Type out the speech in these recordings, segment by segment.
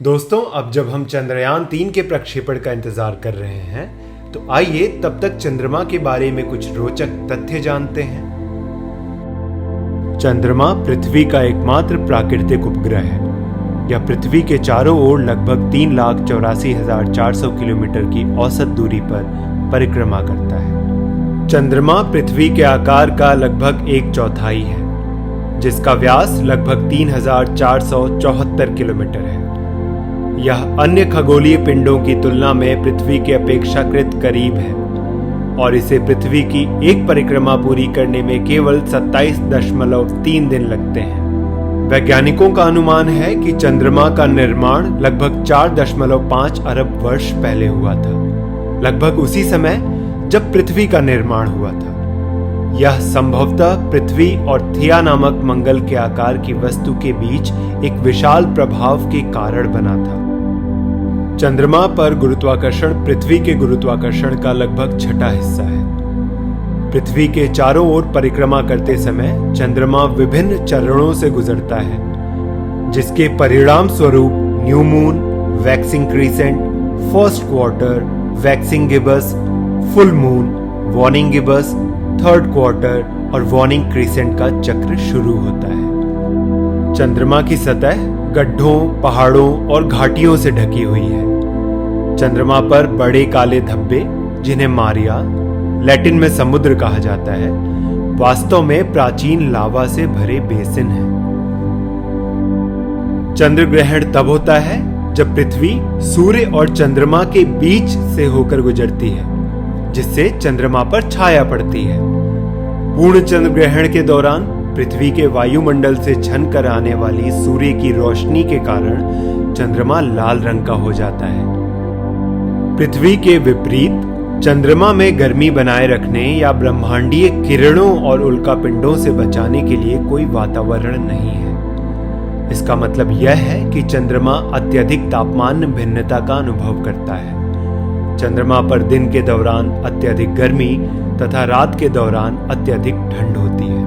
दोस्तों, अब जब हम चंद्रयान-3 के प्रक्षेपण का इंतजार कर रहे हैं, तो आइए तब तक चंद्रमा के बारे में कुछ रोचक तथ्य जानते हैं। चंद्रमा पृथ्वी का एकमात्र प्राकृतिक उपग्रह है। यह पृथ्वी के चारों ओर लगभग 3,84,400 किलोमीटर की औसत दूरी पर परिक्रमा करता है। चंद्रमा पृथ्वी के आकार का लगभग 1/4 है, जिसका व्यास लगभग 3,474 किलोमीटर है। यह अन्य खगोलीय पिंडों की तुलना में पृथ्वी के अपेक्षाकृत करीब है और इसे पृथ्वी की एक परिक्रमा पूरी करने में केवल 27.3 दिन लगते हैं। वैज्ञानिकों का अनुमान है कि चंद्रमा का निर्माण लगभग 4.5 अरब वर्ष पहले हुआ था, लगभग उसी समय जब पृथ्वी का निर्माण हुआ था। यह संभवतः पृथ्वी और थिया नामक मंगल के आकार की वस्तु के बीच एक विशाल प्रभाव के कारण बना था। चंद्रमा पर गुरुत्वाकर्षण पृथ्वी के गुरुत्वाकर्षण का लगभग छठा हिस्सा है। पृथ्वी के चारों ओर परिक्रमा करते समय चंद्रमा विभिन्न चरणों से गुजरता है, जिसके परिणाम स्वरूप new moon, waxing crescent, first quarter, waxing gibbous, full moon, waning gibbous, third quarter और वार्निंग क्रीसेंट का चक्र शुरू होता है। चंद्रमा की सतह गड्ढों, पहाड़ों और घाटियों से ढकी हुई है। चंद्रमा पर बड़े काले धब्बे, जिन्हें मारिया, लैटिन में समुद्र कहा जाता है, वास्तव में प्राचीन लावा से भरे बेसिन हैं। चंद्र ग्रहण तब होता है जब पृथ्वी सूर्य और चंद्रमा के बीच से होकर गुजरती है, जिससे चंद्रमा पर छाया पड़ती है। पूर्ण चंद्र ग्रहण के दौरान पृथ्वी के वायुमंडल से छन कर आने वाली सूर्य की रोशनी के कारण चंद्रमा लाल रंग का हो जाता है। पृथ्वी के विपरीत चंद्रमा में गर्मी बनाए रखने या ब्रह्मांडीय किरणों और उल्कापिंडों से बचाने के लिए कोई वातावरण नहीं है। इसका मतलब यह है कि चंद्रमा अत्यधिक तापमान भिन्नता का अनुभव करता है। चंद्रमा पर दिन के दौरान अत्यधिक गर्मी तथा रात के दौरान अत्यधिक ठंड होती है।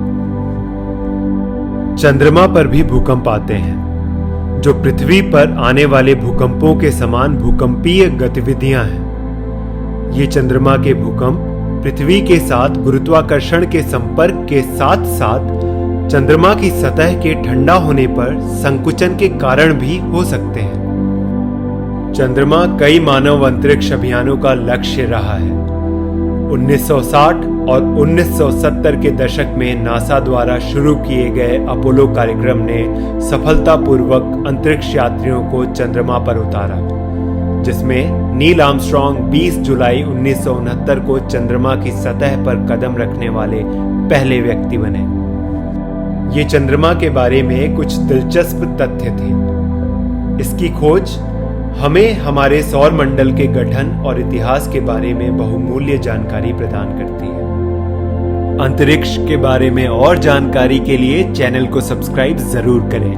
चंद्रमा पर भी भूकंप आते हैं, जो पृथ्वी पर आने वाले भूकंपों के समान भूकंपीय गतिविधियां हैं। ये चंद्रमा के भूकंप पृथ्वी के साथ गुरुत्वाकर्षण के संपर्क के साथ साथ चंद्रमा की सतह के ठंडा होने पर संकुचन के कारण भी हो सकते हैं। चंद्रमा कई मानव अंतरिक्ष अभियानों का लक्ष्य रहा है। 1960 और 1970 के दशक में नासा द्वारा शुरू किए गए अपोलो कार्यक्रम ने सफलतापूर्वक अंतरिक्ष यात्रियों को चंद्रमा पर उतारा, जिसमें नील आर्मस्ट्रांग 20 जुलाई 1969 को चंद्रमा की सतह पर कदम रखने वाले पहले व्यक्ति बने। ये चंद्रमा के बारे में कुछ दिलचस्प तथ्य थे। इसकी खोज हमें हमारे सौर मंडल के गठन और इतिहास के बारे में बहुमूल्य जानकारी प्रदान करती है। अंतरिक्ष के बारे में और जानकारी के लिए चैनल को सब्सक्राइब जरूर करें।